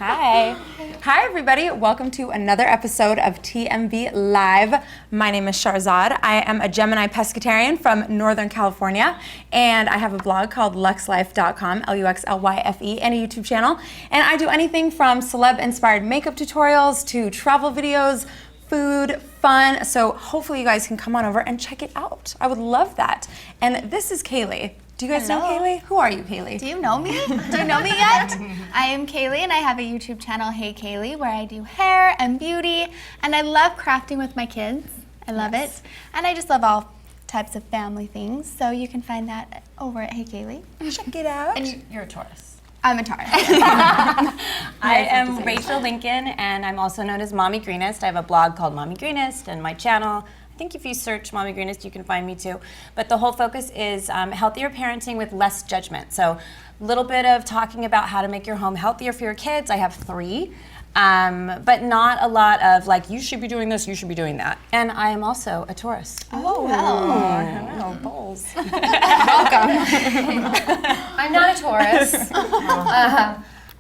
Hi. Hi, everybody. Welcome to another episode of TMV Live. My name is Sharzad. I am a Gemini pescatarian from Northern California, and I have a blog called luxlife.com, Luxlyfe, and a YouTube channel. And I do anything from celeb-inspired makeup tutorials to travel videos, food, fun. So hopefully you guys can come on over and check it out. I would love that. And this is Kaylee. Do you guys know Kaylee? Who are you, Kaylee? Do you know me? Do you know me yet? I am Kaylee, and I have a YouTube channel, Hey Kaylee, where I do hair and beauty, and I love crafting with my kids. I love it. And I just love all types of family things, so you can find that over at Hey Kaylee. Check it out. And you're a Taurus. I'm a Taurus. I am Rachel Lincoln, and I'm also known as Mommy Greenest. I have a blog called Mommy Greenest, and my channel, I think if you search Mommy Greenest, you can find me too. But the whole focus is healthier parenting with less judgment. So a little bit of talking about how to make your home healthier for your kids. I have 3. But not a lot of like, you should be doing this, you should be doing that. And I am also a Taurus. Oh, wow. Hello, bowls. Welcome. I'm not a Taurus.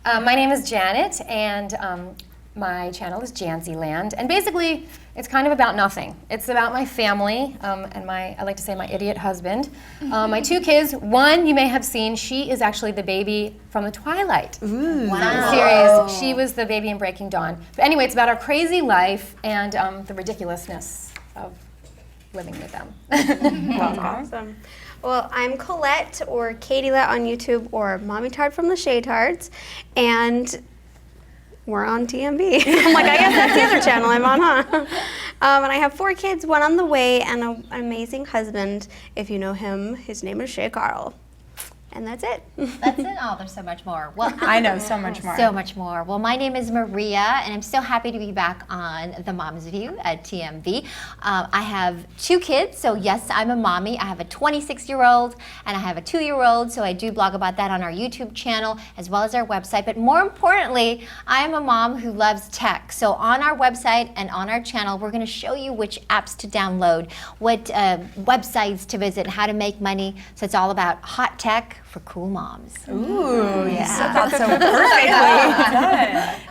My name is Janet, and my channel is Jansyland. And basically, it's kind of about nothing. It's about my family and I like to say my idiot husband. My 2 kids, one you may have seen, she is actually the baby from the Twilight series. She was the baby in Breaking Dawn. But anyway, it's about our crazy life and the ridiculousness of living with them. Awesome. Well, I'm Colette, or Katielet on YouTube, or Mommy Tard from the Shade Tards, and we're on TMV. I'm like, I guess that's the other channel I'm on, huh? And I have 4 kids, 1 on the way, and an amazing husband. If you know him, his name is Shay Carl. And that's it. That's it? Oh, there's so much more. Well, I know so much more. So much more. Well, my name is Maria, and I'm so happy to be back on The Mom's View at TMV. I have 2 kids, so yes, I'm a mommy. I have a 26-year-old, and I have a 2-year-old, so I do blog about that on our YouTube channel, as well as our website. But more importantly, I am a mom who loves tech. So on our website and on our channel, we're going to show you which apps to download, what websites to visit, how to make money. So it's all about hot tech for cool moms. Ooh, you said that so perfectly.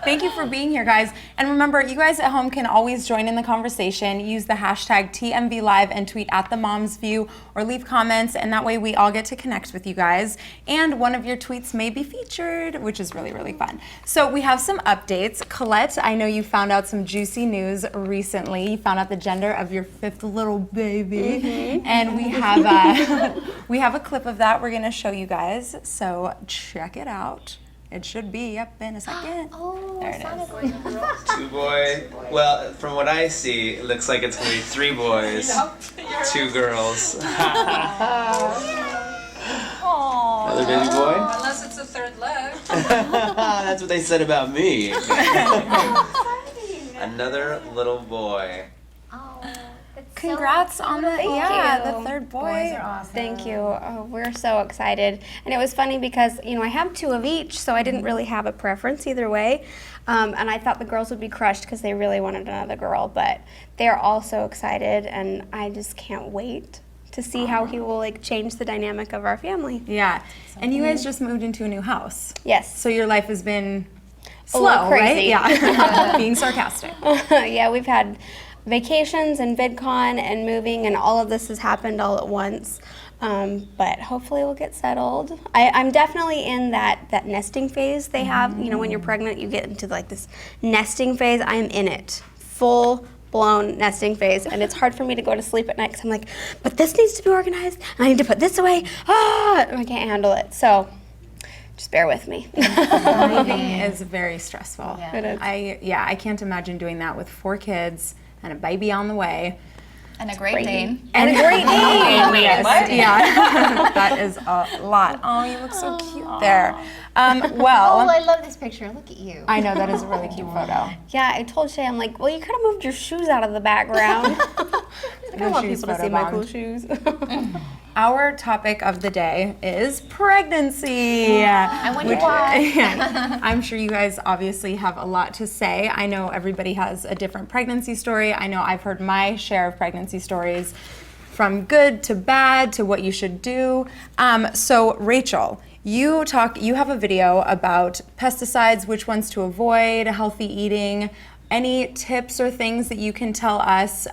Thank you for being here, guys. And remember, you guys at home can always join in the conversation. Use the hashtag TMVLive and tweet at The Mom's View or leave comments, and that way we all get to connect with you guys. And one of your tweets may be featured, which is really, really fun. So we have some updates. Colette, I know you found out some juicy news recently. You found out the gender of your 5th little baby. And we have a clip of that we're gonna show you guys, so check it out. It should be up in a second. There it is. 2 boys. Well, from what I see, it looks like it's gonna be 3 boys, 2 girls. Another baby boy? Unless it's a 3rd leg. That's what they said about me. Another little boy. Congrats on the 3rd boy. Boys are awesome. Thank you. Oh, we're so excited. And it was funny because, I have 2 of each, so I didn't really have a preference either way. And I thought the girls would be crushed because they really wanted another girl, but they're all so excited, and I just can't wait to see how he will change the dynamic of our family. Yeah, and you guys just moved into a new house. Yes. So your life has been A little slow, right? crazy. Yeah, being sarcastic. Yeah, we've had vacations and VidCon and moving, and all of this has happened all at once. But hopefully we'll get settled. I'm definitely in that nesting phase they have. When you're pregnant, you get into this nesting phase. I'm in it, full-blown nesting phase, and it's hard for me to go to sleep at night because I'm like, but this needs to be organized, and I need to put this away. I can't handle it. So just bear with me. Moving is very stressful. Yeah. It is. I can't imagine doing that with 4 kids and a baby on the way. And a great name. And a great name. Wait, Yes. what? Yeah. That is a lot. Oh, you look so cute there. Oh, I love this picture. Look at you. I know, that is a really cute photo. Yeah, I told Shay, I'm like, well, you could have moved your shoes out of the background. I want shoes people to see my cool photobombed. shoes. Our topic of the day is pregnancy. I wonder why. I'm sure you guys obviously have a lot to say. I know everybody has a different pregnancy story. I know I've heard my share of pregnancy stories, from good to bad to what you should do. So Rachel, you have a video about pesticides, which ones to avoid, healthy eating. Any tips or things that you can tell us,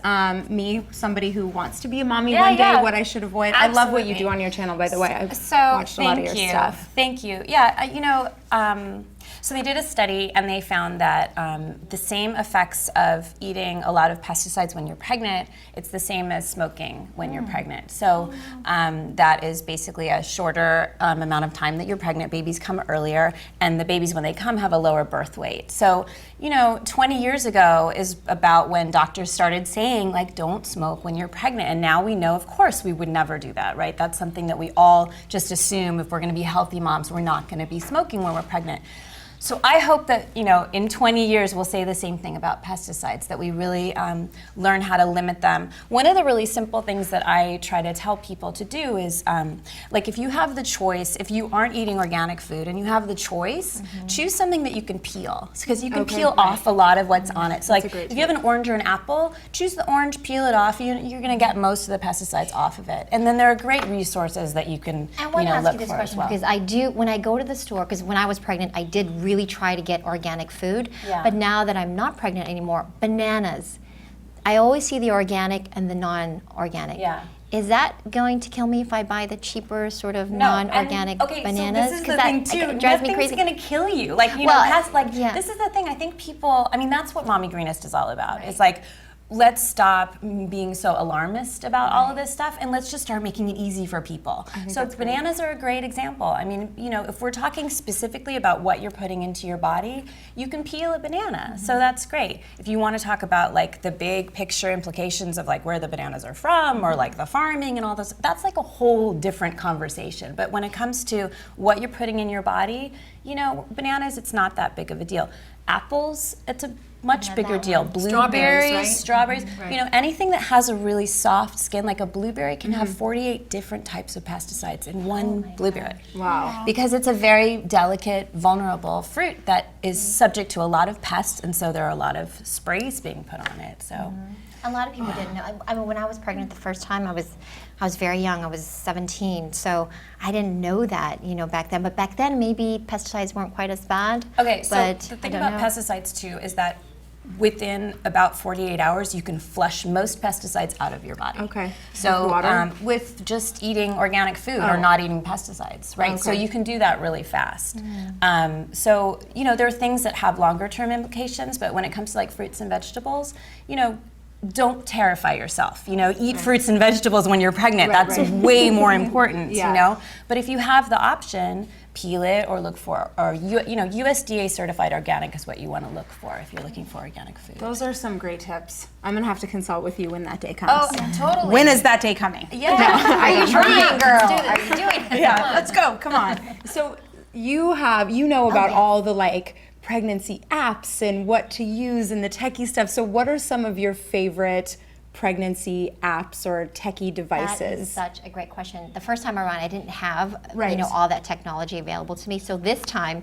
me, somebody who wants to be a mommy one day, what I should avoid? Absolutely. I love what you do on your channel, by the way. I've So watched a lot of your stuff. Thank you. Yeah, so they did a study and they found that the same effects of eating a lot of pesticides when you're pregnant, it's the same as smoking when you're pregnant. So that is basically a shorter amount of time that you're pregnant. Babies come earlier, and the babies, when they come, have a lower birth weight. So, 20 years ago is about when doctors started saying, like, don't smoke when you're pregnant. And now we know, of course, we would never do that, right? That's something that we all just assume if we're going to be healthy moms, we're not going to be smoking when we're pregnant. So I hope that, in 20 years we'll say the same thing about pesticides, that we really learn how to limit them. One of the really simple things that I try to tell people to do is, if you have the choice, if you aren't eating organic food and you have the choice, choose something that you can peel, because you can peel off a lot of what's on it. So if you have an orange or an apple, choose the orange, peel it off, you're going to get most of the pesticides off of it. And then there are great resources that you can I want to ask look you this for question as well. because when I go to the store, because when I was pregnant, I did really try to get organic food. Yeah. But now that I'm not pregnant anymore, bananas. I always see the organic and the non-organic. Yeah. Is that going to kill me if I buy the cheaper sort of non-organic bananas? So this is the thing too. It drives me crazy. Nothing's going to kill you. This is the thing. I think people. I mean, that's what Mommy Greenest is all about. Right. It's like, let's stop being so alarmist about all of this stuff, and let's just start making it easy for people. So bananas are a great example. I mean, if we're talking specifically about what you're putting into your body, you can peel a banana. So that's great. If you want to talk about the big picture implications of where the bananas are from, or the farming and all this, that's a whole different conversation. But when it comes to what you're putting in your body, bananas, it's not that big of a deal. Apples, it's a much bigger deal. Blueberries, strawberries, anything that has a really soft skin, like a blueberry, can have 48 different types of pesticides in one blueberry. Wow. Because it's a very delicate, vulnerable fruit that is subject to a lot of pests, and so there are a lot of sprays being put on it. So. A lot of people didn't know. I mean, when I was pregnant the first time, I was very young. I was 17, so I didn't know that, back then. But back then, maybe pesticides weren't quite as bad. Okay, so the thing about pesticides too is that within about 48 hours, you can flush most pesticides out of your body. Okay. So with just eating organic food or not eating pesticides, right? Okay. So you can do that really fast. So there are things that have longer term implications, but when it comes to fruits and vegetables, don't terrify yourself. Eat fruits and vegetables when you're pregnant. That's way more important. But if you have the option, peel it or look for, or USDA certified organic is what you want to look for if you're looking for organic food. Those are some great tips. I'm gonna have to consult with you when that day comes. Oh, totally. When is that day coming? Yeah. Are you trying, girl? Are you doing it? Yeah, let's go. Come on. So you know about all the pregnancy apps and what to use and the techie stuff. So what are some of your favorite pregnancy apps or techie devices? That is such a great question. The first time around, I didn't have all that technology available to me. So this time,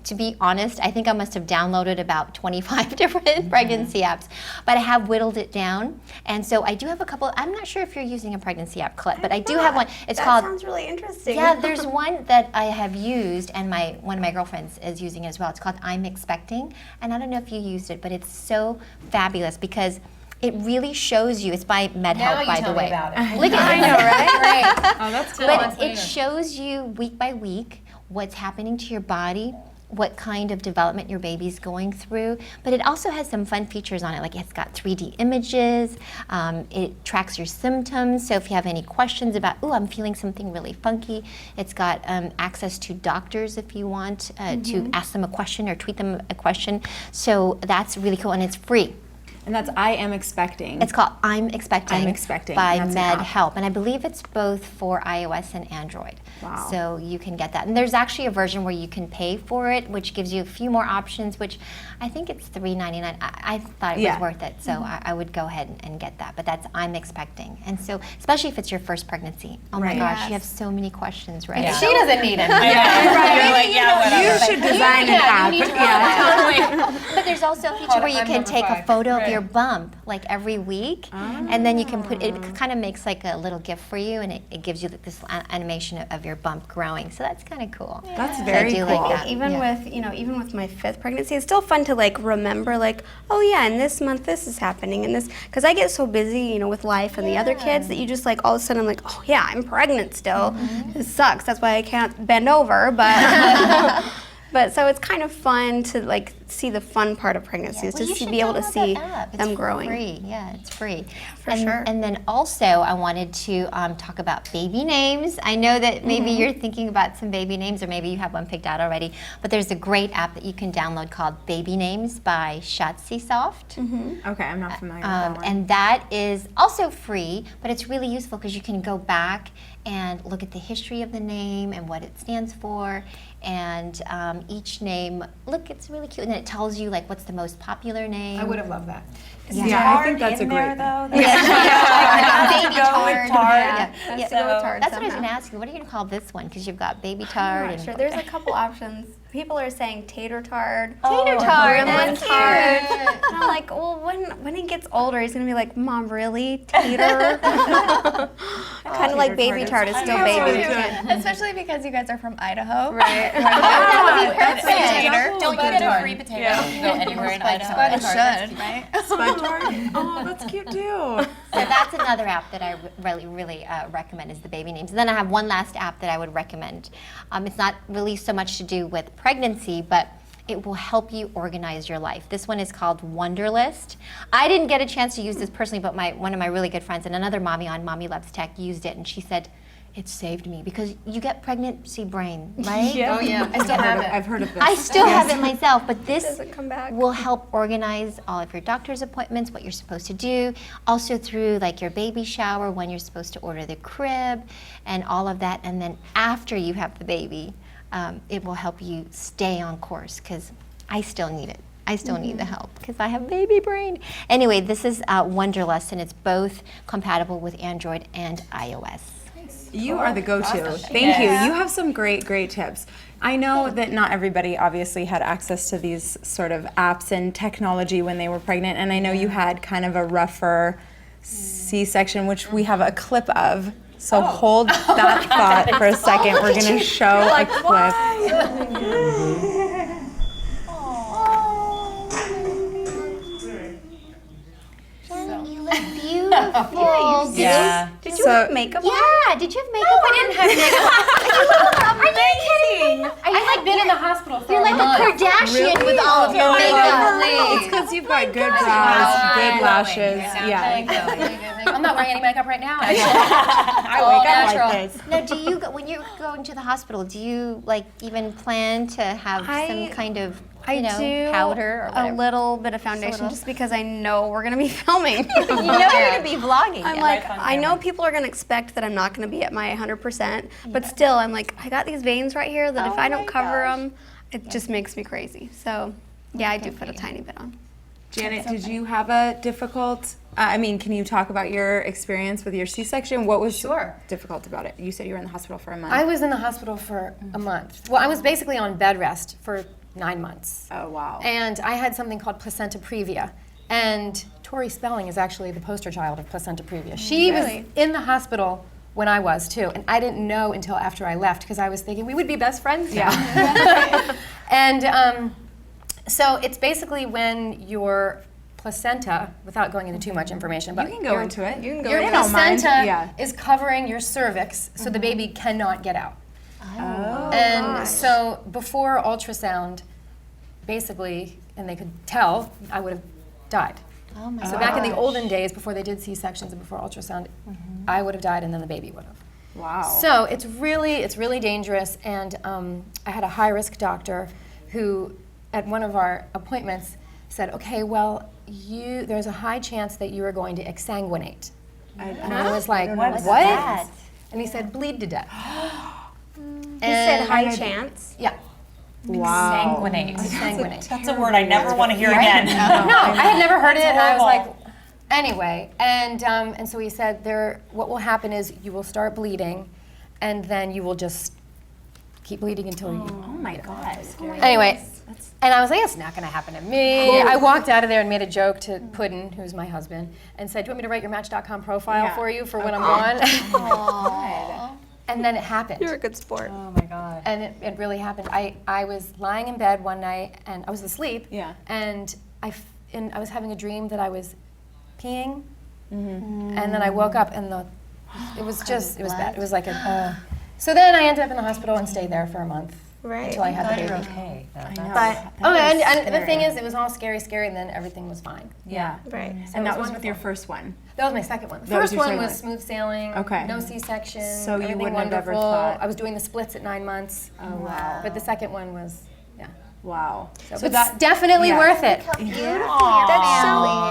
to be honest, I think I must have downloaded about 25 different pregnancy apps, but I have whittled it down. And so I do have a couple. I'm not sure if you're using a pregnancy app, Colette, but I do have one. It's called. That sounds really interesting. Yeah, there's one that I have used, and one of my girlfriends is using it as well. It's called I'm Expecting, and I don't know if you used it, but it's so fabulous because it really shows you. It's by medhelp, by the way. Now you tell me about it. Look at I know, right? Great. Oh, that's cool. But it shows you week by week what's happening to your body, what kind of development your baby's going through. But it also has some fun features on it, like it's got 3D images. It tracks your symptoms. So if you have any questions about, I'm feeling something really funky, it's got access to doctors if you want to ask them a question or tweet them a question. So that's really cool, and it's free. And that's I Am Expecting. It's called I'm Expecting. I'm Expecting. By medhelp. And I believe it's both for iOS and Android. Wow. So you can get that. And there's actually a version where you can pay for it, which gives you a few more options, which I think it's $3.99. I thought it was worth it. So I would go ahead and get that. But that's I'm Expecting. And so, especially if it's your first pregnancy. Oh my gosh, you have so many questions, right? She doesn't need it. You should design an app. But there's also a feature where you can take a photo of your bump like every week, and then you can put it. Kind of makes like a little gift for you, and it gives you this animation of your bump growing. So that's kind of cool. That's So very I do cool. like that. Even Yeah. with, even with my 5th pregnancy, it's still fun to like remember like, oh yeah, in this month this is happening, and this, because I get so busy, with life and the other kids that you just like all of a sudden I'm like, oh yeah, I'm pregnant still. It sucks. That's why I can't bend over, but but so it's kind of fun to like see the fun part of pregnancy, is Well, you to should be able to download see that app. them It's growing. Free. Yeah, it's free. For and, sure. And then also, I wanted to talk about baby names. I know that maybe you're thinking about some baby names, or maybe you have one picked out already. But there's a great app that you can download called Baby Names by Schatzisoft. Okay, I'm not familiar with that one. And that is also free, but it's really useful because you can go back and look at the history of the name and what it stands for. And each name, look, it's really cute. And then it tells you like what's the most popular name. I would have loved that. Yeah, I think that's a great thing. Baby Tard. Yeah. Let's go with Tard That's what I was somehow. going to ask you. What are you going to call this one? Because you've got Baby Tard. Not sure. There's a couple options. People are saying tater tard. Tater Tard. Gremlin That's tard. cute. And I'm like, well, when he gets older, he's gonna be like, Mom, really? Tater? Kind of like baby tart is still baby. Especially because you guys are from Idaho. Right. Potato. Don't you get a free potato if you go anywhere in Idaho? It should, right? Spud tart? Oh, that's cute too. So that's another app that I really recommend, is the baby names. And then I have one last app that I would recommend. It's not really so much to do with pregnancy, but it will help you organize your life. This one is called Wunderlist. I didn't get a chance to use this personally, but one of my really good friends and another mommy on Mommy Loves Tech used it, and she said, it saved me, because you get pregnancy brain, right? Oh yeah, I still have it. I've heard of this. I still have it myself, but this Doesn't come back. will help organize all of your doctor's appointments, what you're supposed to do, also through like your baby shower, when you're supposed to order the crib, and all of that. And then after you have the baby, it will help you stay on course, because I still need it. I still need the help because I have baby brain. Anyway, this is Wunderlist, and it's both compatible with Android and iOS. You are the go-to. Thank you. You have some great tips. I know that not everybody obviously had access to these sort of apps and technology when they were pregnant, and I know you had kind of a rougher C-section, which we have a clip of. So hold that thought for a second. We're going to show a clip. You look beautiful. Yeah. Did you have makeup on? Yeah, did you have makeup? I didn't have makeup. Are you kidding? I had been in the hospital for You're a like month. a Kardashian with all of your makeup. It's because you've got good brows, good lashes. Yeah. I'm not wearing any makeup right now. I wake up natural. like this. Now, do you when you're going to the hospital? Do you like even plan to have some kind of do powder or a whatever? little bit of foundation just because I know we're gonna be filming. You know you're gonna be vlogging. I'm like, I know people are gonna expect that I'm not gonna be at my 100%, but still, I'm like, I got these veins right here that if I don't cover them, it just makes me crazy. So, yeah, I do put a tiny bit on. Janet, did you have a difficult, can you talk about your experience with your C-section? What was difficult about it? You said you were in the hospital for a month. I was in the hospital for a month. Well, I was basically on bed rest for 9 months. Oh, wow. And I had something called placenta previa. And Tori Spelling is actually the poster child of placenta previa. She was in the hospital when I was too, and I didn't know until after I left, because I was thinking we would be best friends now. And so it's basically when your placenta, without going into too much information, but You can go into it. You can go your into it. I don't mind. placenta Yeah. is covering your cervix, so the baby cannot get out. And so before ultrasound, basically, and they could tell, I would have died. Oh my So back in the olden days, before they did C-sections and before ultrasound, I would have died and then the baby would have. Wow. So it's really dangerous, and I had a high-risk doctor who, at one of our appointments, said, okay, well, there's a high chance that you are going to exsanguinate. And I was like, what? that? And he said, bleed to death. You said high chance. Yeah. Wow. Exsanguinate. That's a word I never want to hear again. No, I had never heard it, and I was horrible. like, anyway. And so he said, what will happen is you will start bleeding, and then you will just keep bleeding until you. Oh my God. Anyway, and I was like, it's not going to happen to me. I walked out of there and made a joke to Puddin, who's my husband, and said, do you want me to write your Match.com profile for you for when I'm gone? And then it happened. You're a good sport. Oh my God. And it really happened. I was lying in bed one night, and I was asleep, and I was having a dream that I was peeing, and then I woke up, and it was bad. It was like so then I ended up in the hospital and stayed there for a month. Right. Until I had the baby. Okay. But and the thing is, it was all scary, and then everything was fine. Yeah. Right. So And it that was wonderful. with your first one. That was my second one. The That was first your one second was one. smooth sailing. Okay. No C-section. So you everything wouldn't have ever wonderful. thought- I was doing the splits at 9 months. Oh wow. But the second one was, Wow. So it's definitely worth it.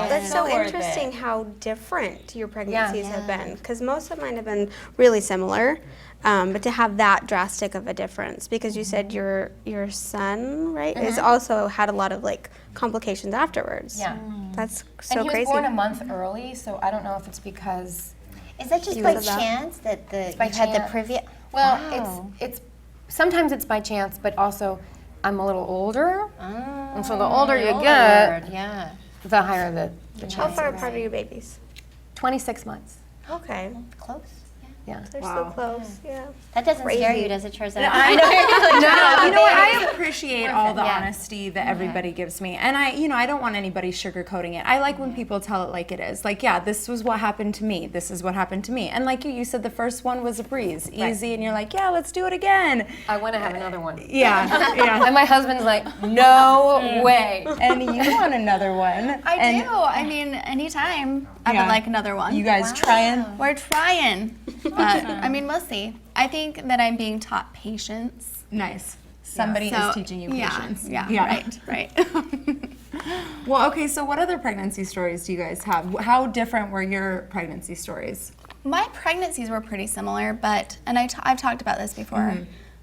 That's so interesting how different your pregnancies have been, because most of mine have been really similar, but to have that drastic of a difference, because you said your son, right, is also had a lot of like complications afterwards. Yeah. That's so And he crazy. was born a month early, so I don't know if it's because, Is that just by chance that you had the previous? well, Wow. it's sometimes it's by chance, but also I'm a little older, and so the older you get, Yeah. the higher the How chance. far apart are your babies? 26 months. Okay, Close. Yeah. they're so close. Yeah. That doesn't scare you, does it, Charzette? I know. You know what? I appreciate all the honesty that everybody gives me, and I don't want anybody sugarcoating it. I like when people tell it like it is. Like, yeah, this was what happened to me. This is what happened to me. And like you said, the first one was a breeze, easy, and you're like, yeah, let's do it again. I want to have another one. Yeah. And my husband's like, no way. And you want another one? I do. I mean, anytime I would like another one. You guys trying? We're trying. But, I mean, we'll see. I think that I'm being taught patience. Nice. Somebody is teaching you patience. Yeah. Right. Well, okay, so what other pregnancy stories do you guys have? How different were your pregnancy stories? My pregnancies were pretty similar, but, and I've talked about this before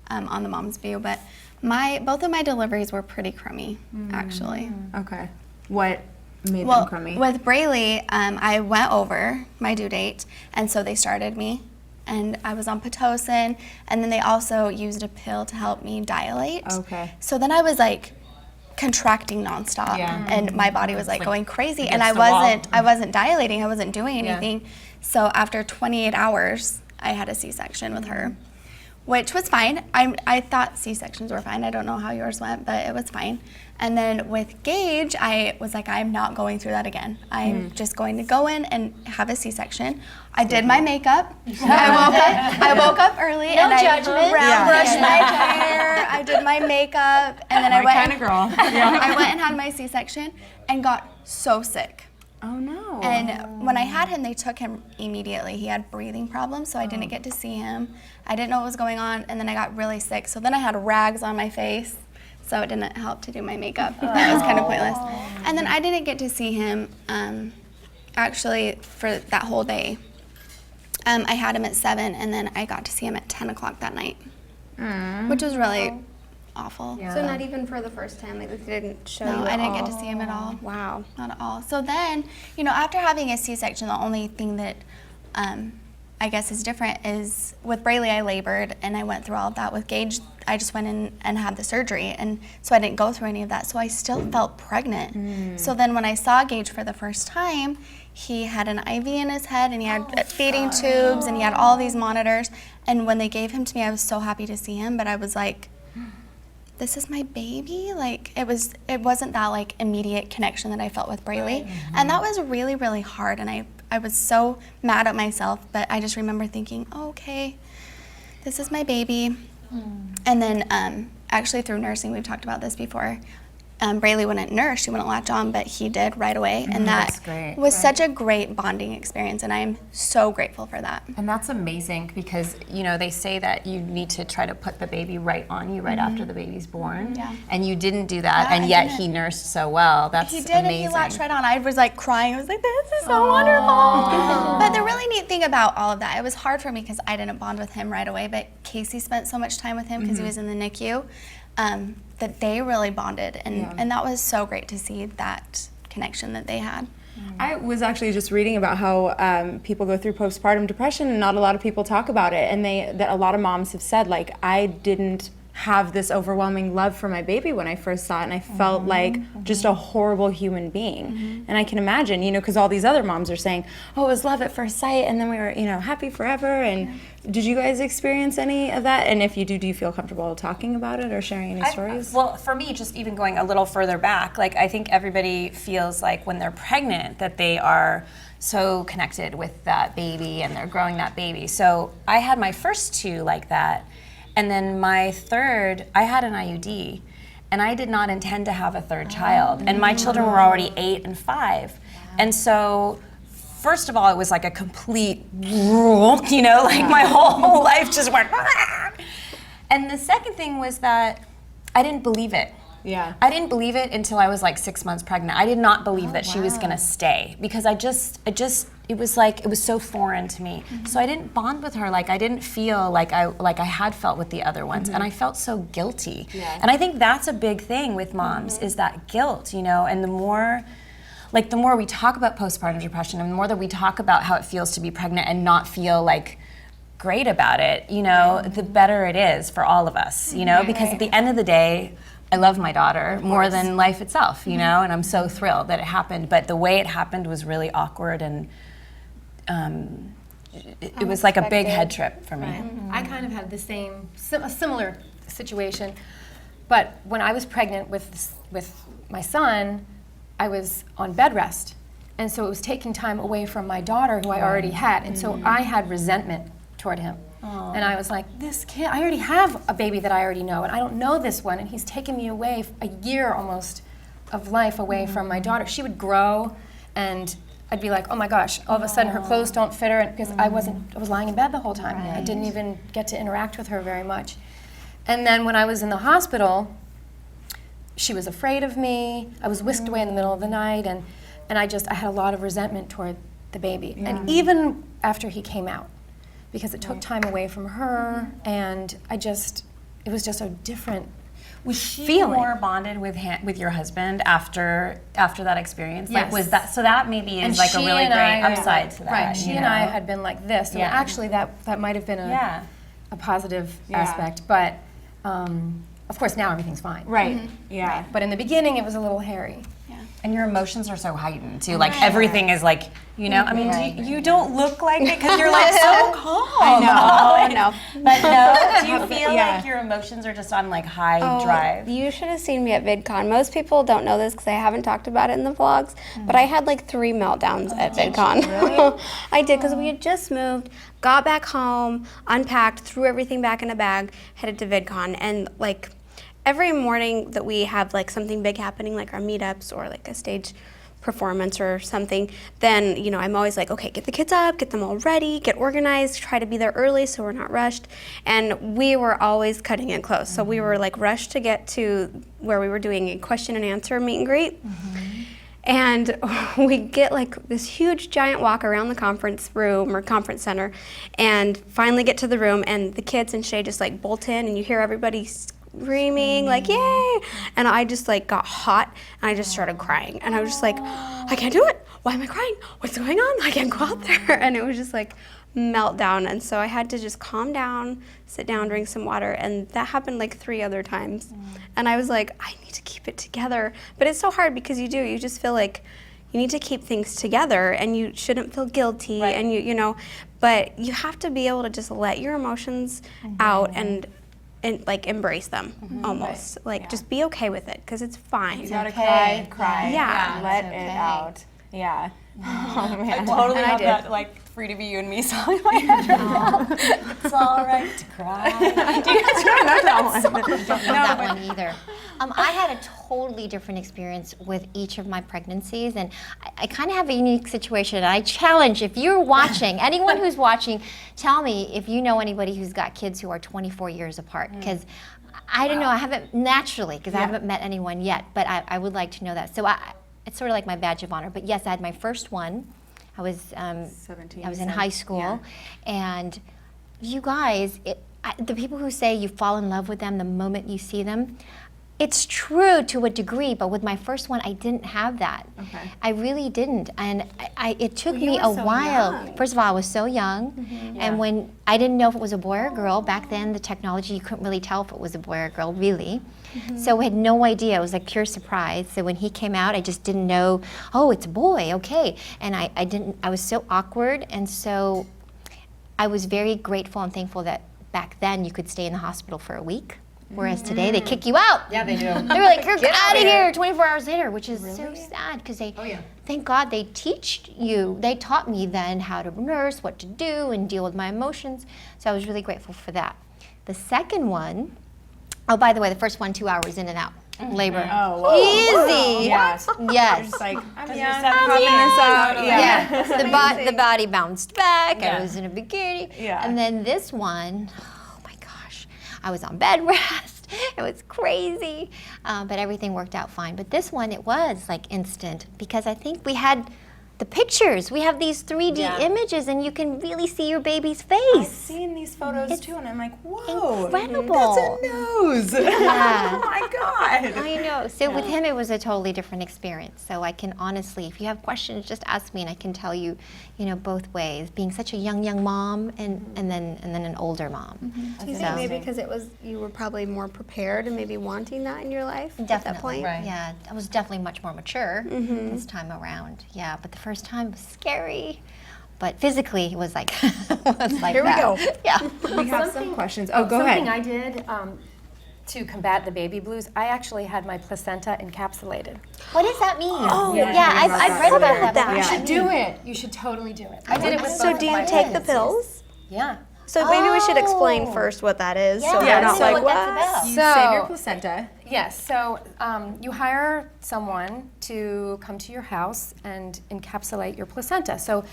on the Mom's View, but both of my deliveries were pretty crummy, actually. Okay. What made them crummy? With Reilly, I went over my due date, and so they started me, and I was on Pitocin, and then they also used a pill to help me dilate. Okay. So then I was like contracting nonstop, and my body was like going crazy, and I wasn't dilating, I wasn't doing anything. So after 28 hours, I had a C-section with her, which was fine. I thought C-sections were fine. I don't know how yours went, but it was fine. And then with Gage, I was like, I'm not going through that again. I'm just going to go in and have a C-section. I did my makeup. I woke up early and I brushed my hair. I did my makeup, and then I went. kind of girl. I went and had my C-section and got so sick. Oh no. And when I had him, they took him immediately. He had breathing problems, so I didn't get to see him. I didn't know what was going on, and then I got really sick. So then I had rags on my face, so it didn't help to do my makeup. That was kind of pointless. And then I didn't get to see him actually for that whole day. I had him at 7, and then I got to see him at 10 o'clock that night, which was really awful. So not even for the first time, like they didn't show you No, at I didn't all? get to see him at all. Wow. Not at all. So then, after having a C-section, the only thing that I guess is different is with Reilly, I labored and I went through all of that. With Gage, I just went in and had the surgery, and so I didn't go through any of that. So I still felt pregnant. So then when I saw Gage for the first time, he had an IV in his head, and he had feeding tubes, and he had all these monitors. And when they gave him to me, I was so happy to see him, but I was like, this is my baby? Like, it wasn't that like immediate connection that I felt with Reilly. And that was really, really hard, and I was so mad at myself, but I just remember thinking, okay, this is my baby. And then actually through nursing, we've talked about this before, Reilly wouldn't nurse, she wouldn't latch on, but he did right away, and that was such a great bonding experience, and I'm so grateful for that. And that's amazing because, they say that you need to try to put the baby right on you right after the baby's born. Yeah. And you didn't do that, Yeah, and I yet didn't. he nursed so well. That's He did, amazing. and he latched right on. I was like crying. I was like, this is so wonderful. But the really neat thing about all of that, it was hard for me because I didn't bond with him right away, but Casey spent so much time with him because he was in the NICU, that they really bonded. And that was so great to see that connection that they had. I was actually just reading about how people go through postpartum depression, and not a lot of people talk about it. And that a lot of moms have said, like, I didn't have this overwhelming love for my baby when I first saw it, and I felt like just a horrible human being. And I can imagine, you know, because all these other moms are saying, oh, it was love at first sight, and then we were, you know, happy forever. And did you guys experience any of that? And if you do you feel comfortable talking about it or sharing any stories? Well, for me, just even going a little further back, like I think everybody feels like when they're pregnant that they are so connected with that baby and they're growing that baby. So I had my first two like that. And then my third, I had an IUD, and I did not intend to have a third child. And my children were already 8 and 5. And so, first of all, it was like a complete, you know, like my whole life just went. And the second thing was that I didn't believe it. Yeah. I didn't believe it until I was like 6 months pregnant. I did not believe that she was gonna stay because it was like, it was so foreign to me. So I didn't bond with her like I didn't feel like I had felt with the other ones, and I felt so guilty. And I think that's a big thing with moms is that guilt, you know, and the more we talk about postpartum depression and the more that we talk about how it feels to be pregnant and not feel like great about it, you know, the better it is for all of us, you know, because at the end of the day, I love my daughter more than life itself, you know, and I'm so thrilled that it happened. But the way it happened was really awkward, and it was like a big head trip for me. I kind of had the a similar situation, but when I was pregnant with my son, I was on bed rest, and so it was taking time away from my daughter who I already had, and so I had resentment toward him. And I was like, this kid, I already have a baby that I already know, and I don't know this one, and he's taken me away a year almost of life away from my daughter. She would grow, and I'd be like, oh my gosh, all of a sudden her clothes don't fit her, because I was lying in bed the whole time. I didn't even get to interact with her very much. And then when I was in the hospital, she was afraid of me. I was whisked away in the middle of the night, and I had a lot of resentment toward the baby. And even after he came out, because it took time away from her, and it was just a different Was she feeling. more bonded with your husband after that experience? Yes. Like, was that so? That maybe is And like a she really and great I- upside to that. Right, she you and I know? had been like this, so Yeah. actually that might have been a positive aspect, but of course now everything's fine. Right. Yeah. But in the beginning it was a little hairy. And your emotions are so heightened too. Like everything is like, you know. I mean, you don't look like it because you're like so calm. I know. But no, do you feel like your emotions are just on like high drive? You should have seen me at VidCon. Most people don't know this because I haven't talked about it in the vlogs, but I had like 3 meltdowns at VidCon. Really? I did, because we had just moved, got back home, unpacked, threw everything back in a bag, headed to VidCon, and like every morning that we have like something big happening, like our meetups or like a stage performance or something, then, you know, I'm always like, okay, get the kids up, get them all ready, get organized, try to be there early so we're not rushed. And we were always cutting it close. So we were like rushed to get to where we were doing a question and answer meet and greet. And we get like this huge giant walk around the conference room or conference center, and finally get to the room, and the kids and Shay just like bolt in, and you hear everybody screaming like, yay! And I just like got hot, and I just started crying, and I was just like, I can't do it. Why am I crying? What's going on? I can't go out there. And it was just like meltdown. And so I had to just calm down, sit down, drink some water, and that happened like 3 other times. And I was like, I need to keep it together. But it's so hard because you just feel like you need to keep things together, and you shouldn't feel guilty, and you know, but you have to be able to just let your emotions out and like embrace them almost. Like just be okay with it, because it's fine. You gotta cry. Yeah. Let it out. Yeah. Oh man. I totally And I have did. that like Free to Be You and Me song in my head. It's all right to cry. Do you guys remember that song? I don't know that one either. I had a totally different experience with each of my pregnancies, and I kind of have a unique situation. And I challenge, if you're watching, anyone who's watching, tell me if you know anybody who's got kids who are 24 years apart, because I don't know, I haven't naturally, because I haven't met anyone yet, but I would like to know that. So it's sort of like my badge of honor. But yes, I had my first one. I was 17. I was in high school, and you guys, the people who say you fall in love with them the moment you see them, It's true to a degree, but with my first one, I didn't have that. Okay. I really didn't, and it took you me were a so while. young. First of all, I was so young, and when I didn't know if it was a boy or girl, back then the technology, you couldn't really tell if it was a boy or girl, really. So we had no idea. It was like pure surprise. So when he came out, I just didn't know, oh, it's a boy, okay. And I was so awkward, and so I was very grateful and thankful that back then you could stay in the hospital for a week. Whereas today they kick you out. Yeah, they do. They were like, you're out of here 24 hours later, which is so sad because thank God they they taught me then how to nurse, what to do, and deal with my emotions. So I was really grateful for that. The second one, oh, by the way, the first one, 2 hours in and out, labor. Oh, wow. Easy. Yes. Yes. Just like, I'm young, popping this out. Yeah, the body bounced back. I was in a bikini. Yeah. And then this one, oh my gosh, I was on bed rest. It was crazy, but everything worked out fine. But this one, it was like instant because I think we had the pictures. We have these 3D images, and you can really see your baby's face. I've seen these photos too, and I'm like, whoa, Incredible. that's a nose. Yeah. Oh my God. I know. So with him, it was a totally different experience. So I can honestly, if you have questions, just ask me, and I can tell you, both ways. Being such a young mom, and then an older mom. Do you think maybe because you were probably more prepared and maybe wanting that in your life at that Definitely. point? Right. Yeah, I was definitely much more mature this time around. Yeah, but the first time was scary. But physically, it was like, Here we go. Yeah. We have some questions. Oh, go Something ahead. I did to combat the baby blues, I actually had my placenta encapsulated. What does that mean? Oh, yeah, I've read about that. You should do it. You should totally do it. I did it with So both do of you my take the kids. pills? Yeah. So maybe we should explain first what that is, so Yeah, they're not so like, what what? that's about. You So- save your placenta. Yes, so you hire someone to come to your house and encapsulate your placenta. So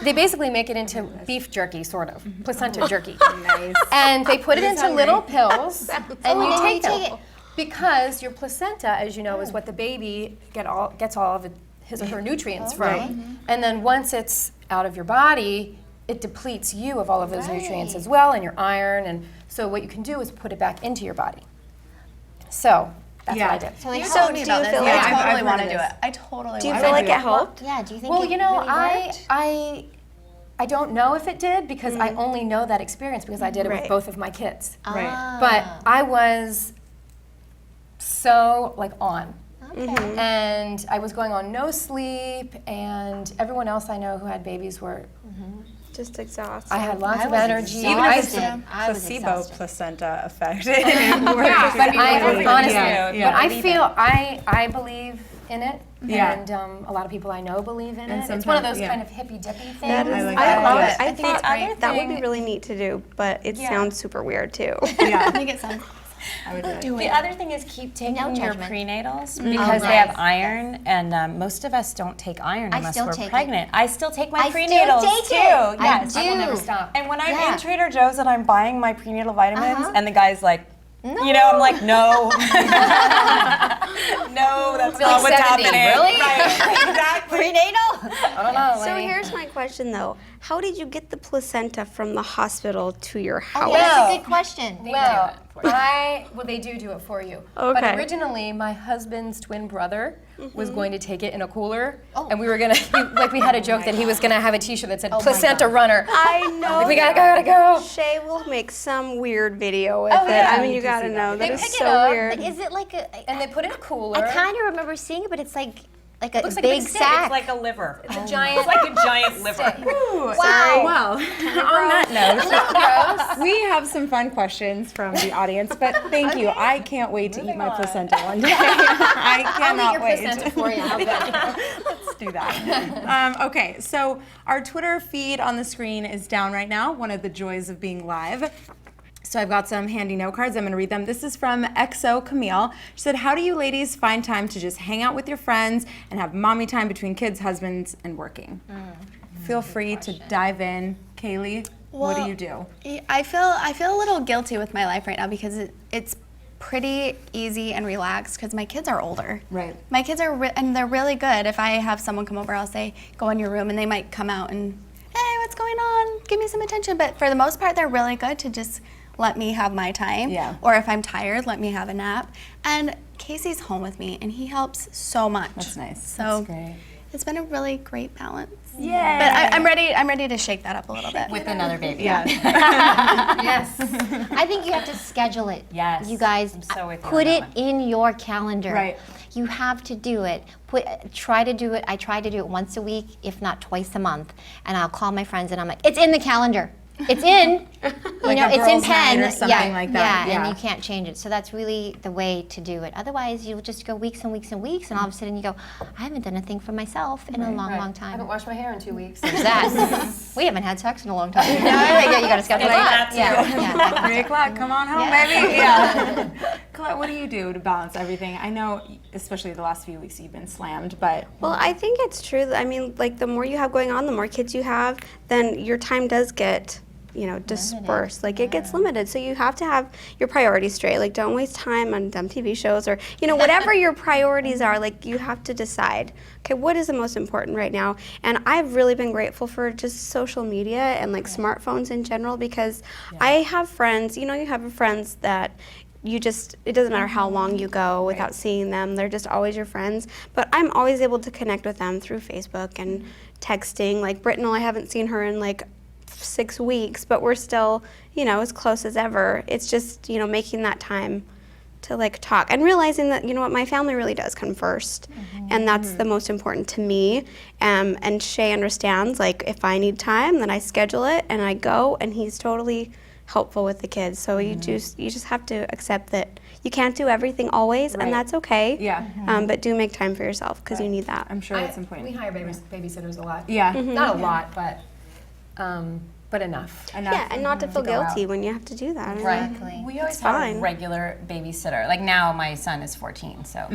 they basically make it into beef jerky, sort of, placenta jerky. Nice. And they put it into little pills, and you take take them. Because your placenta, as you know, is what the baby gets all of his or her nutrients from. And then once it's out of your body, it depletes you of all of those nutrients as well, and your iron. And so what you can do is put it back into your body. So that's what I did. So do you about this. feel Yeah, like I totally I've want to heard do of it. I totally do you want feel to like do it helped? Yeah, do you think Well, it you know, really worked? I don't know if it did because I only know that experience because I did it with Right. both of my kids. Right. But I was so on. Okay. And I was going on no sleep, and everyone else I know who had babies were. Just exhausted. I had lots of energy. Even I if it's I was placebo exhausted. placenta effect. Yeah, but I honestly, Yeah. but I feel I believe in it, Yeah. and a lot of people I know believe in And it. It's one of sometimes- those yeah. kind of hippy dippy things. That is, I like I that. love I it. I think it's thought great. that would be really neat to do, but it sounds super weird too. Yeah. I think it sounds I would do it. The other thing is keep taking No your judgment. prenatals because they have iron, and most of us don't take iron I unless still we're take it. pregnant. I still take my I still prenatals take too. it. I Yes. do. I will never stop. And when I'm Yeah. in Trader Joe's and I'm buying my prenatal vitamins, and the guy's like, I'm like, no. No, that's Feel not like what's 70, happening. really? Right, exactly. Prenatal? I don't know. So Lenny. here's my question though. How did you get the placenta from the hospital to your house? Yeah, that's a good question. Well, they do it for you. But Okay. originally, my husband's twin brother was going to take it in a cooler, and we were gonna we had a joke that he was gonna have a T-shirt that said "Placenta Runner." I know. Like, we gotta go. Shay will make some weird video with Oh, it. yeah. I mean, you gotta know that They is pick it so up, weird. Is it like a? And they put it in a cooler. I kind of remember seeing it, but it's like a Looks like a big big stick. sack. It's like a liver. It's a giant. It's like a giant liver. Wow. Well, on that note, we have some fun questions from the audience, but thank you. I can't wait to eat my placenta one day. I cannot wait. Placenta for you. How's that? Let's do that. Okay, so our Twitter feed on the screen is down right now, one of the joys of being live. So I've got some handy note cards. I'm going to read them. This is from XO Camille. She said, how do you ladies find time to just hang out with your friends and have mommy time between kids, husbands, and working? Feel free to dive in. Kaylee, what do you do? I feel a little guilty with my life right now because it's pretty easy and relaxed because my kids are older. Right. My kids are and they're really good. If I have someone come over, I'll say, go in your room, and they might come out and, hey, what's going on? Give me some attention. But for the most part, they're really good to just let me have my time. Yeah. Or if I'm tired, let me have a nap. And Casey's home with me, and he helps so much. That's nice. So That's great. it's been a really great balance. Yeah. But I'm ready to shake that up a little bit. With another baby. Yeah. Yes. I think you have to schedule it. Yes. You guys, I'm so with you put on it that in your calendar. Right. You have to do it. Try to do it. I try to do it once a week, if not twice a month. And I'll call my friends and I'm like, it's in the calendar. It's in. Like you know, a it's in girls' night pen. or something like that. Yeah, Yeah. and you can't change it. So that's really the way to do it. Otherwise, you'll just go weeks and weeks and weeks, and all of a sudden you go, I haven't done a thing for myself in a long, long I time. haven't washed my hair in 2 weeks. There's that. We haven't had sex in a long time. You got to schedule that. Yeah. 3 o'clock, come on home, baby. Yeah. Colette, what do you do to balance everything? I know, especially the last few weeks, you've been slammed, but Well, I think it's true. I mean, like, the more you have going on, the more kids you have, then your time does get, dispersed. Like, it gets limited. So you have to have your priorities straight. Like, don't waste time on dumb TV shows or, whatever your priorities are, like, you have to decide, okay, what is the most important right now? And I've really been grateful for just social media and, like, smartphones in general, because I have friends, you have friends that it doesn't matter how long you go without seeing them. They're just always your friends. But I'm always able to connect with them through Facebook and texting. Like, Brittany, I haven't seen her in, like, 6 weeks, but we're still, as close as ever. It's just, making that time to, like, talk and realizing that, what, my family really does come first. And that's the most important to me. And Shay understands, like, if I need time, then I schedule it and I go, and he's totally helpful with the kids. So you just have to accept that you can't do everything always, and that's okay. Yeah. But do make time for yourself, because you need that. I'm sure it's important. We hire babysitters a lot. Yeah. Not a lot, but enough. Yeah, and not to feel go out. guilty when you have to do that. Exactly. We always have fine. a regular babysitter. Like now, my son is 14, so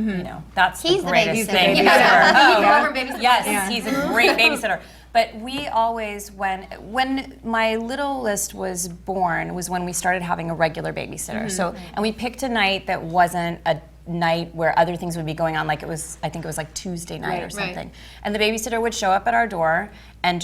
that's He's the the greatest babysitter. thing. He's ever. Can you Oh, come over and babysit? yes, he's a great babysitter. But we always, when my littlest was born, was when we started having a regular babysitter. So, and we picked a night that wasn't a night where other things would be going on. Like I think it was like Tuesday night or something. And the babysitter would show up at our door and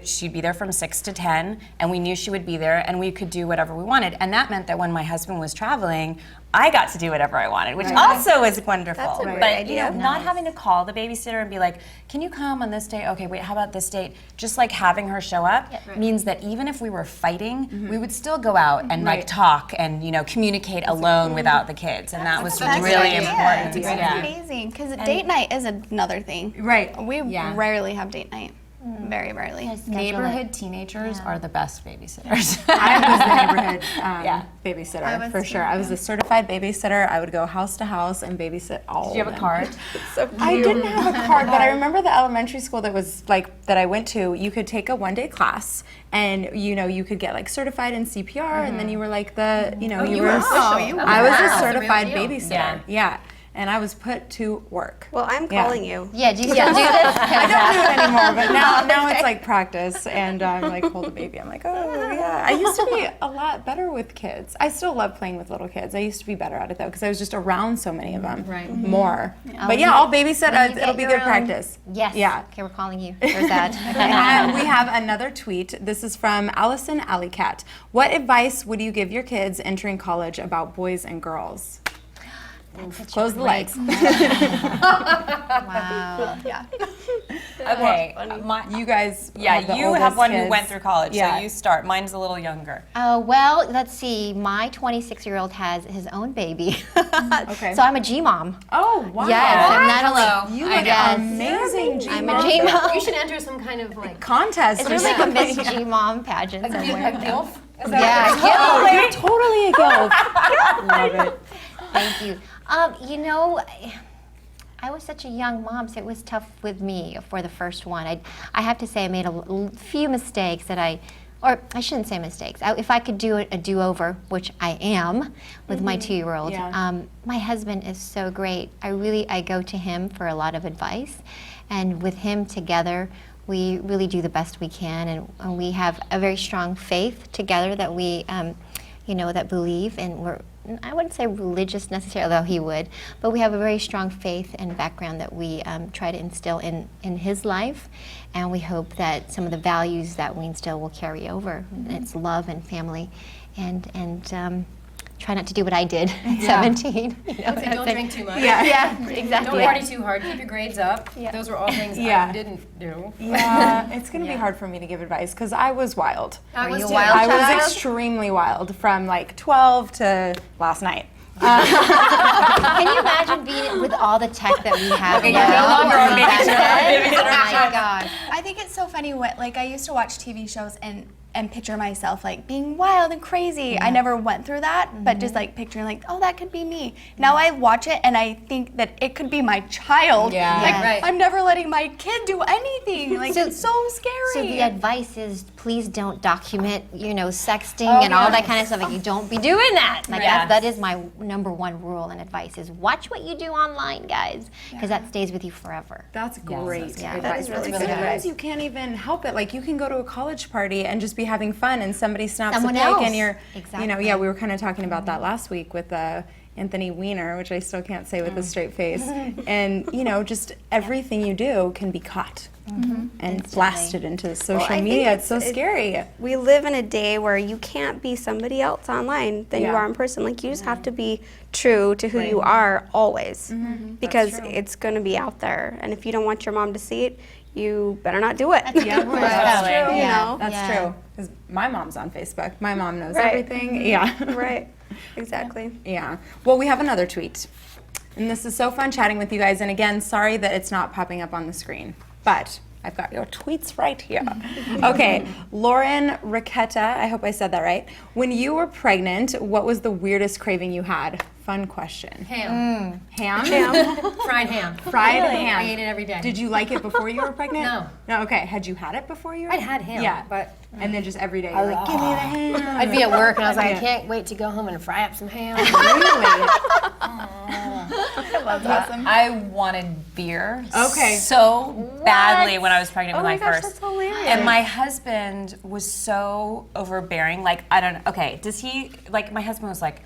she'd be there from 6 to 10, and we knew she would be there, and we could do whatever we wanted. And that meant that when my husband was traveling, I got to do whatever I wanted, which also was wonderful. That's a great but idea. not having to call the babysitter and be like, "Can you come on this day?" Okay, wait, how about this date? Just like having her show up means that even if we were fighting, we would still go out and like talk and communicate alone without the kids, and that was really important. It's amazing, because date night is another thing. Right. We rarely have date night. Very rarely. Neighborhood teenagers are the best babysitters. I was the neighborhood babysitter for sure. I was a certified babysitter. I would go house to house and babysit all. Did you have a card? I didn't have a card, but I remember the elementary school that was like that I went to. You could take a one-day class, and you could get like certified in CPR, and then you were like the I was a certified babysitter. Yeah. And I was put to work. Well, I'm calling you. Yeah, do you still do this? I don't do it anymore, but now it's like practice, and I'm like, hold a baby. I'm like, oh yeah. I used to be a lot better with kids. I still love playing with little kids. I used to be better at it though, because I was just around so many of them. Right. More. But yeah, I'll babysit. It'll be good practice. Yes. Yeah. Okay, we're calling you. There's that. We have another tweet. This is from Allison Alleycat. What advice would you give your kids entering college about boys and girls? Close the legs. Wow. Yeah. Okay, You guys. yeah, have the you have oldest one who kids. went through college, Yeah. so you start. Mine's a little younger. Well, let's see. My 26-year-old has his own baby. Okay. So I'm a G-mom. Oh wow. Yes, I'm not only. You look Yes. amazing. I'm a G-mom. You should enter some kind of like Contest. It's or really like a something. Miss G-mom pageant somewhere. a gilf. Yeah, You're totally a gilf. Love it. thank you. I was such a young mom, so it was tough with me for the first one. I have to say I made a few mistakes or I shouldn't say mistakes. If I could do a do-over, which I am with my 2-year-old, Yeah. my husband is so great. I go to him for a lot of advice, and with him together, we really do the best we can, and we have a very strong faith together that we, that believe, and I wouldn't say religious necessarily, although he would, but we have a very strong faith and background that we try to instill in his life, and we hope that some of the values that we instill will carry over. It's love and family, and try not to do what I did at 17. You know, Don't drink too much. yeah, exactly. Don't party too hard. Keep your grades up. Yeah. Those were all things Yeah. I didn't do. Yeah, it's going to be hard for me to give advice because I was wild. I Were was you a too. wild I was child? extremely wild from like 12 to last night. Can you imagine being with all the tech that we have Okay, now? you're no longer our Back then? Oh my God. I think it's so funny what like I used to watch TV shows and picture myself like being wild and crazy. I never went through that, but just like picturing like, oh, that could be me. Now I watch it and I think that it could be my child. Yeah. Like Yes. Right. I'm never letting my kid do anything. Like So- it's so scary. So the advice is please don't document, sexting and all that kind of stuff. Like you don't be doing that. Like Yes. that is my number one rule and advice is watch what you do online, guys, because that stays with you forever. That's great. Yeah, advice. that is really good Sometimes advice. you can't even help it. Like you can go to a college party and just be having fun, and somebody snaps Someone a pic, else. and you're, Exactly. yeah, we were kind of talking about that last week with Anthony Weiner, which I still can't say with a straight face, and just everything you do can be caught and blasted into social I think media. It's so scary. We live in a day where you can't be somebody else online than you Yeah. are in person. Like you just have to be true to who you are always, because it's going to be out there. And if you don't want your mom to see it, you better not do it. Yeah, that's true. Yeah. That's Yeah. true. Because my mom's on Facebook. My mom knows Right. everything. Yeah. Right. Exactly. Yeah. Well, we have another tweet. And this is so fun chatting with you guys. And again, sorry that it's not popping up on the screen. But I've got your tweets right here. Okay. Lauren Raqueta, I hope I said that right. When you were pregnant, what was the weirdest craving you had? Fun question. Ham. Ham? Fried ham. Fried ham. I ate it every day. Did you like it before you were pregnant? No. No, okay. Had you had it before you were I'd had ham, Yeah. but And then just every day, you're like, give me the ham. I'd be at work and I was like, Yeah. I can't wait to go home and fry up some ham. Really? I wanted beer Okay. so badly when I was pregnant with my gosh, first. that's hilarious. And my husband was so overbearing. Like, I don't know. Okay, does he, like, my husband was like,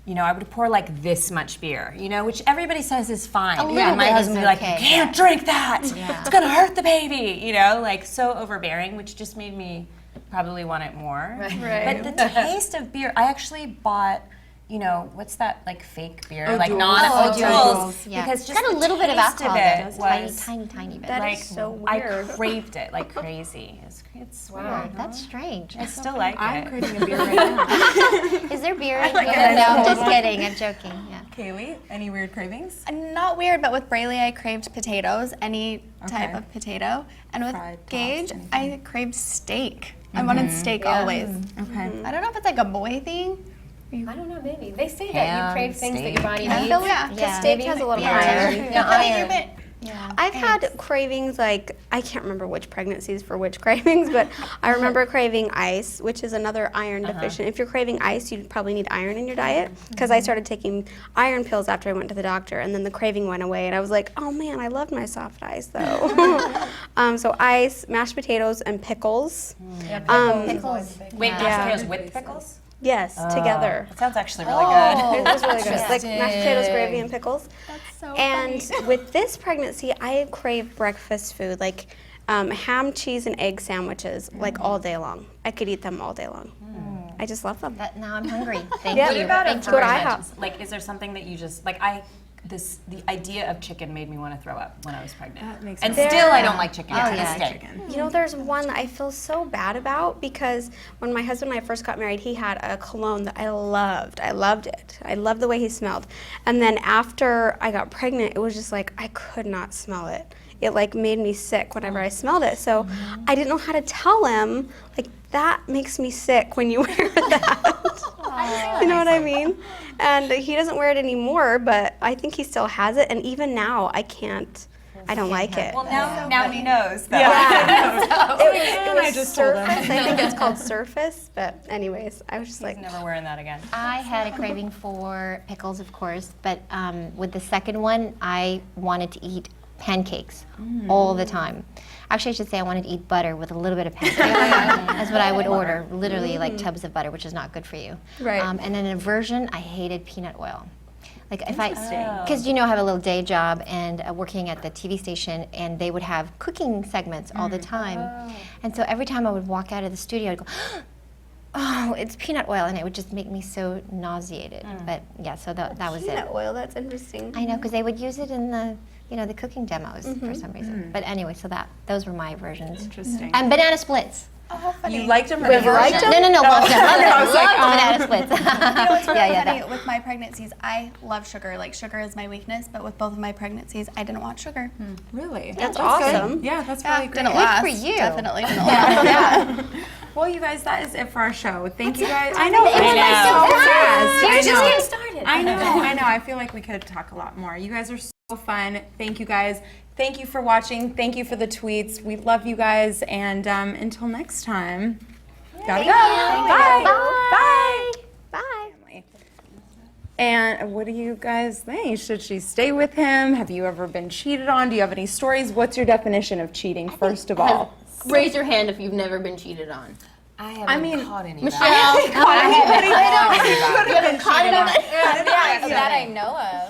I would pour like this much beer, which everybody says is fine. little And my bit husband is would be like, okay. you can't drink that. It's gonna hurt the baby, like so overbearing, which just made me probably want it more. Right. But the taste of beer, I actually bought, what's that like fake beer, like Jules. non-Jules, Yeah. because It's just got a the little bit of taste alcohol, it though. It's tiny, was tiny, tiny bit. That like is so I weird. craved it like crazy. It's weird. That's strange. I still like I'm it. craving a beer right now. Is there beer in here? No, I'm just kidding. I'm joking. Yeah. Kaylee, any weird cravings? Not weird, but with Reilly, I craved potatoes, any type Okay. of potato. And with Fried, tossed, Gage, anything. I craved steak. I wanted steak always. Okay. I don't know if it's like a boy thing. I don't know, maybe. They say that Ham, you crave things that steak. your body I needs. feel like Yeah. Steak has a little yeah. iron. Yeah, I think iron. you've been- yeah. I've had cravings like, I can't remember which pregnancies for which cravings, but I remember craving ice, which is another iron deficient. If you're craving ice, you probably need iron in your diet, because I started taking iron pills after I went to the doctor, and then the craving went away, and I was like, oh man, I loved my soft ice though. So ice, mashed potatoes, and pickles. Pickles. Wait, mashed Yeah. potatoes with pickles? Yes, together. That sounds actually really good. It was really good. Like mashed potatoes, gravy, and pickles. That's so And funny. with this pregnancy, I crave breakfast food, like ham, cheese, and egg sandwiches, like all day long. I could eat them all day long. I just love them. Now I'm hungry. Thank Yeah. you. What about Thank you Good very IHOP. much. Like, is there something that you just like? The idea of chicken made me want to throw up when I was pregnant. That makes And sense. still, I don't like chicken. Oh, to yeah. this day. You know, there's one that I feel so bad about, because when my husband and I first got married, he had a cologne that I loved. I loved it. I loved the way he smelled. And then after I got pregnant, it was just like I could not smell it. It like made me sick whenever I smelled it. So I didn't know how to tell him, like, that makes me sick when you wear that. You know what I mean? And he doesn't wear it anymore, but I think he still has it. And even now, I don't like it. Well, now he knows. Though. It was I just told him. Surface. I think it's called Surface. But anyways, I was just like, Never wearing that again. I had a craving for pickles, of course, but with the second one, I wanted to eat pancakes all the time. Actually, I should say I wanted to eat butter with a little bit of pancake. That's what I would order, literally like tubs of butter, which is not good for you. Right. And then in aversion, I hated peanut oil. Like if because I have a little day job and working at the TV station, and they would have cooking segments all the time. And so every time I would walk out of the studio, I'd go, Oh, it's peanut oil, and it would just make me so nauseated. But yeah, so that was it. Peanut oil, that's interesting. I know, because they would use it in the, the cooking demos for some reason. But anyway, so those were my versions. Interesting. And banana splits. Oh, how funny. You liked them? Wait, you liked them? No, loved them. I was like, Loved banana splits. It's really Yeah, funny. that- With my pregnancies, I love sugar. Like, sugar is my weakness, but with both of my pregnancies, I didn't want sugar. Really? That's awesome. Yeah, that's Yeah, really great. didn't last. for you. Definitely didn't last. Well, you guys, that is it for our show. Thank you guys. I I know. know. It went by so fast. You're I just know. getting started. I know. I feel like we could talk a lot more. You guys are so fun. Thank you guys. Thank you for watching. Thank you for the tweets. We love you guys. And until next time, gotta go. Bye. Bye. Bye. And what do you guys think? Should she stay with him? Have you ever been cheated on? Do you have any stories? What's your definition of cheating, first of all? Raise your hand if you've never been cheated on. I haven't caught anybody. Michelle, I haven't caught anybody. you haven't caught anybody? That I know of.